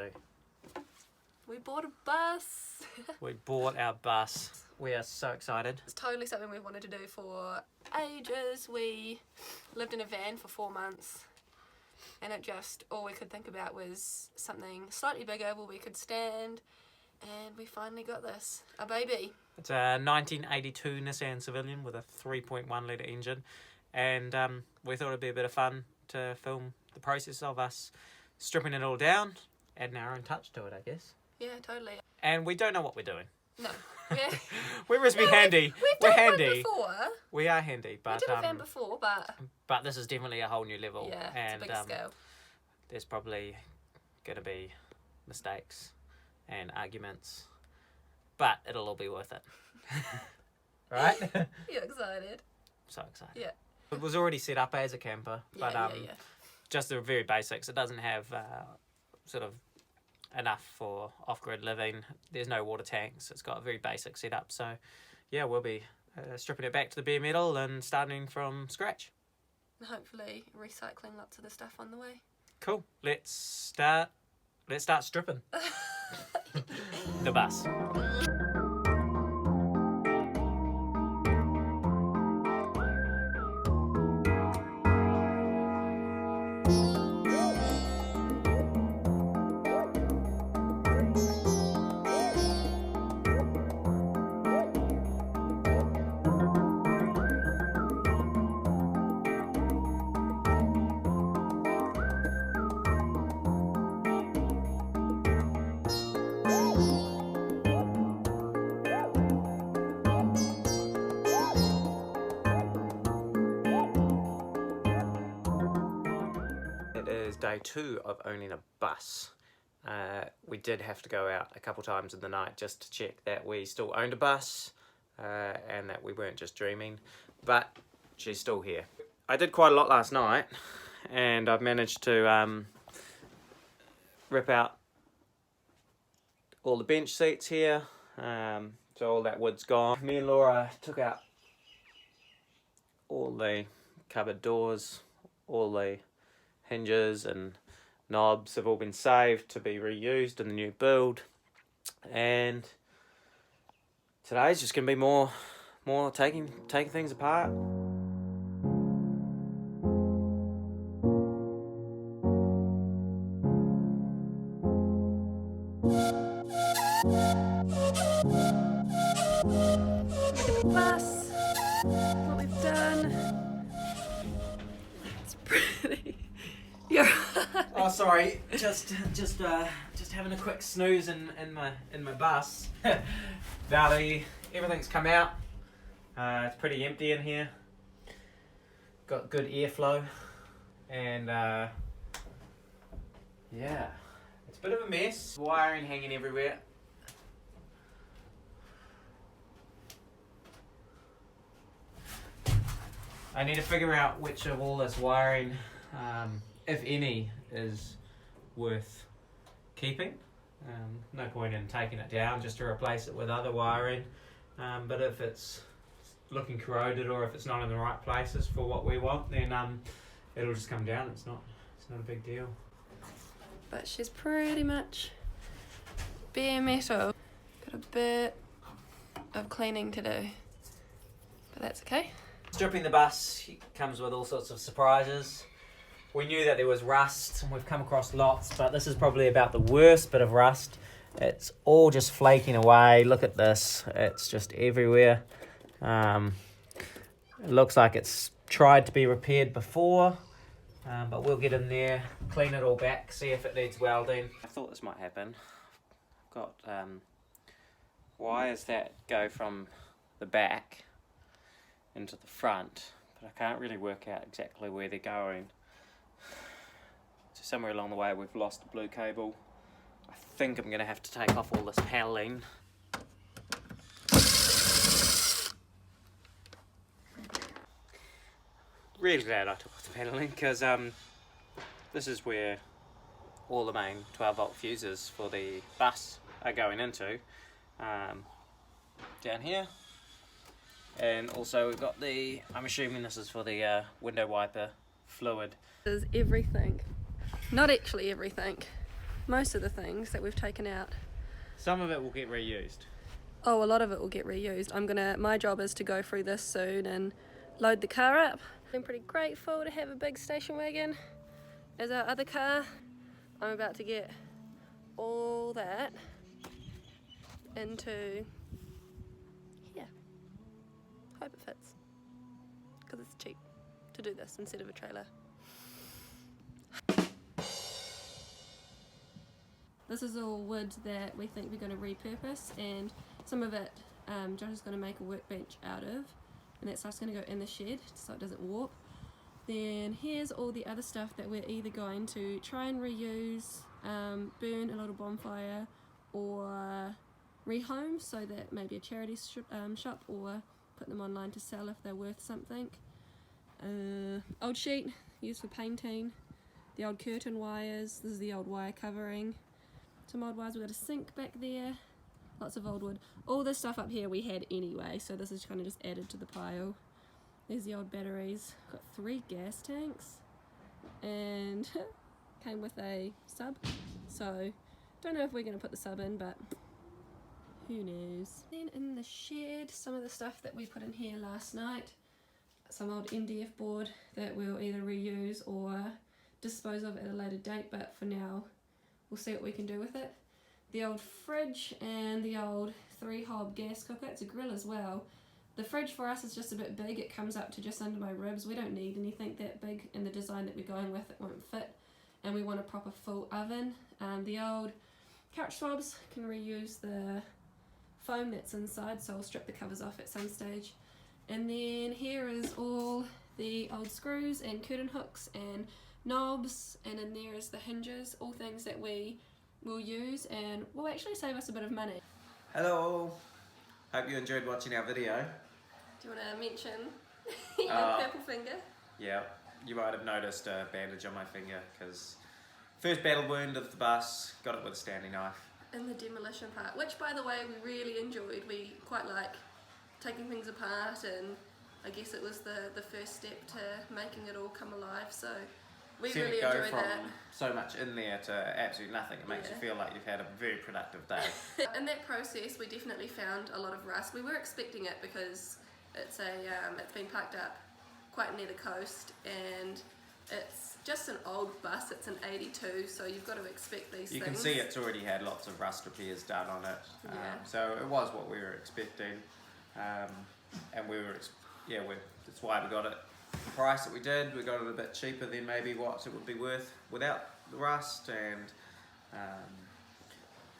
to? We bought a bus. We bought our bus. We are so excited. It's totally something we wanted to do for ages. We lived in a van for 4 months and all we could think about was something slightly bigger where we could stand, and we finally got this, a baby. It's a 1982 Nissan Civilian with a 3.1 litre engine, and we thought it'd be a bit of fun to film the process of us stripping it all down, adding our own touch to it, I guess. Yeah, totally. And we don't know what we're doing. No. We're just be handy. We're handy. One before. We are handy, but we did a van before, but this is definitely a whole new level. Yeah, and it's a big scale. There's probably going to be mistakes and arguments, but it'll all be worth it. Right? You're excited. So excited. Yeah. It was already set up as a camper, but just the very basics. It doesn't have sort of enough for off-grid living. There's no water tanks. It's got a very basic setup. So yeah, we'll be stripping it back to the bare metal and starting from scratch. And hopefully recycling lots of the stuff on the way. Cool. Let's start stripping the bus. Day 2 of owning a bus. We did have to go out a couple times in the night just to check that we still owned a bus and that we weren't just dreaming, but she's still here. I did quite a lot last night, and I've managed to rip out all the bench seats here, so all that wood's gone. Me and Laura took out all the cupboard doors, all the hinges and knobs have all been saved to be reused in the new build, and today's just going to be more taking things apart. Look at the bus, what we've done. It's pretty. Yeah. Oh, sorry. Just having a quick snooze in my bus. Valley, everything's come out. It's pretty empty in here. Got good airflow, and yeah, it's a bit of a mess. Wiring hanging everywhere. I need to figure out which of all this wiring, if any, is worth keeping. No point in taking it down just to replace it with other wiring, but if it's looking corroded or if it's not in the right places for what we want, then it'll just come down. It's not a big deal. But she's pretty much bare metal. Got a bit of cleaning to do, but that's okay. Stripping the bus comes with all sorts of surprises. We knew that there was rust, and we've come across lots, but this is probably about the worst bit of rust. It's all just flaking away. Look at this. It's just everywhere. It looks like it's tried to be repaired before, but we'll get in there, clean it all back, see if it needs welding. I thought this might happen. I've got wires that go from the back into the front, but I can't really work out exactly where they're going. So somewhere along the way we've lost the blue cable. I think I'm going to have to take off all this paneling. Really glad I took off the paneling, because this is where all the main 12 volt fuses for the bus are going into, down here. And also we've got I'm assuming this is for the window wiper fluid. This is everything. Not actually everything. most of the things that we've taken out. Some of it will get reused. Oh, a lot of it will get reused. My job is to go through this soon and load the car up. I'm pretty grateful to have a big station wagon as our other car. I'm about to get all that into here. Hope it fits, because it's cheap to do this instead of a trailer. This is all wood that we think we're going to repurpose, and some of it Josh is going to make a workbench out of, and that stuff's going to go in the shed so it doesn't warp. Then here's all the other stuff that we're either going to try and reuse, burn a little bonfire, or rehome, so that maybe a charity shop, or put them online to sell if they're worth something. Old sheet used for painting, the old curtain wires, this is the old wire covering, some old wires. We've got a sink back there, lots of old wood. All this stuff up here we had anyway, so this is kind of just added to the pile. There's the old batteries. Got 3 gas tanks, and came with a sub, so don't know if we're going to put the sub in, but who knows. Then in the shed, some of the stuff that we put in here last night, some old MDF board that we'll either reuse or dispose of at a later date, but for now we'll see what we can do with it. The old fridge and the old 3-hob gas cooker. It's a grill as well. The fridge for us is just a bit big. It comes up to just under my ribs. We don't need anything that big, in the design that we're going with it won't fit, and we want a proper full oven. The old couch swabs, can reuse the foam that's inside, so I'll strip the covers off at some stage. And then here is all the old screws and curtain hooks and knobs, and in there is the hinges, all things that we will use and will actually save us a bit of money. Hello, hope you enjoyed watching our video. Do you want to mention your purple finger? Yeah, you might have noticed a bandage on my finger, because first battle wound of the bus, got it with a standing knife. In the demolition part, which by the way we really enjoyed. We quite like taking things apart, and I guess it was the first step to making it all come alive, so we really enjoyed that. So much in there to absolutely nothing. It makes you feel like you've had a very productive day. In that process we definitely found a lot of rust. We were expecting it because it's been parked up quite near the coast, and it's just an old bus. It's an 82, so you've got to expect these things. You can see it's already had lots of rust repairs done on it. So it was what we were expecting, and we were that's why we got it the price that we did. We got it a bit cheaper than maybe what it would be worth without the rust, and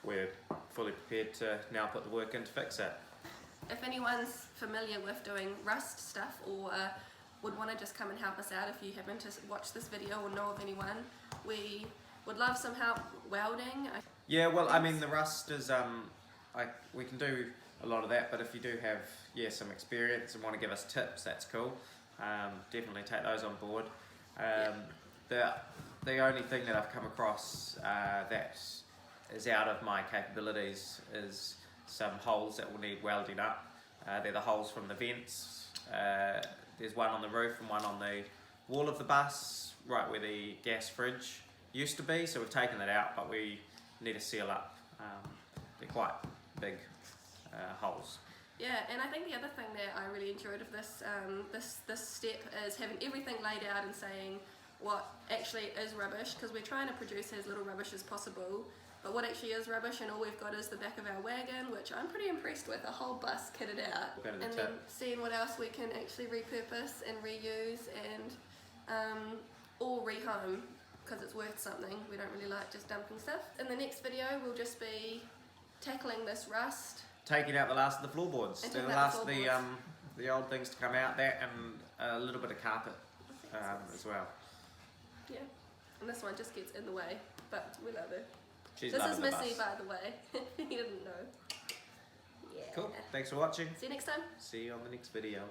we're fully prepared to now put the work in to fix it. If anyone's familiar with doing rust stuff, or would want to just come and help us out, if you happen to watch this video or know of anyone, we would love some help welding. Yeah, well, I mean, the rust is, we can do a lot of that, but if you do have some experience and want to give us tips, that's cool. Definitely take those on board. The only thing that I've come across that is out of my capabilities is some holes that will need welding up. They're the holes from the vents. There's one on the roof and one on the wall of the bus, right where the gas fridge used to be, so we've taken that out, but we need to seal up. They're quite big holes. Yeah, and I think the other thing that I really enjoyed of this this step is having everything laid out and saying what actually is rubbish, because we're trying to produce as little rubbish as possible, but what actually is rubbish, and all we've got is the back of our wagon, which I'm pretty impressed with, a whole bus kitted out, and then seeing what else we can actually repurpose and reuse and or rehome, because it's worth something. We don't really like just dumping stuff. In the next video we'll just be tackling this rust, taking out the last of the floorboards, the last of the old things to come out, that and a little bit of carpet as well. Yeah, and this one just gets in the way, but we love it. This is Missy, by the way. You didn't know. Yeah. Cool. Thanks for watching. See you next time. See you on the next video.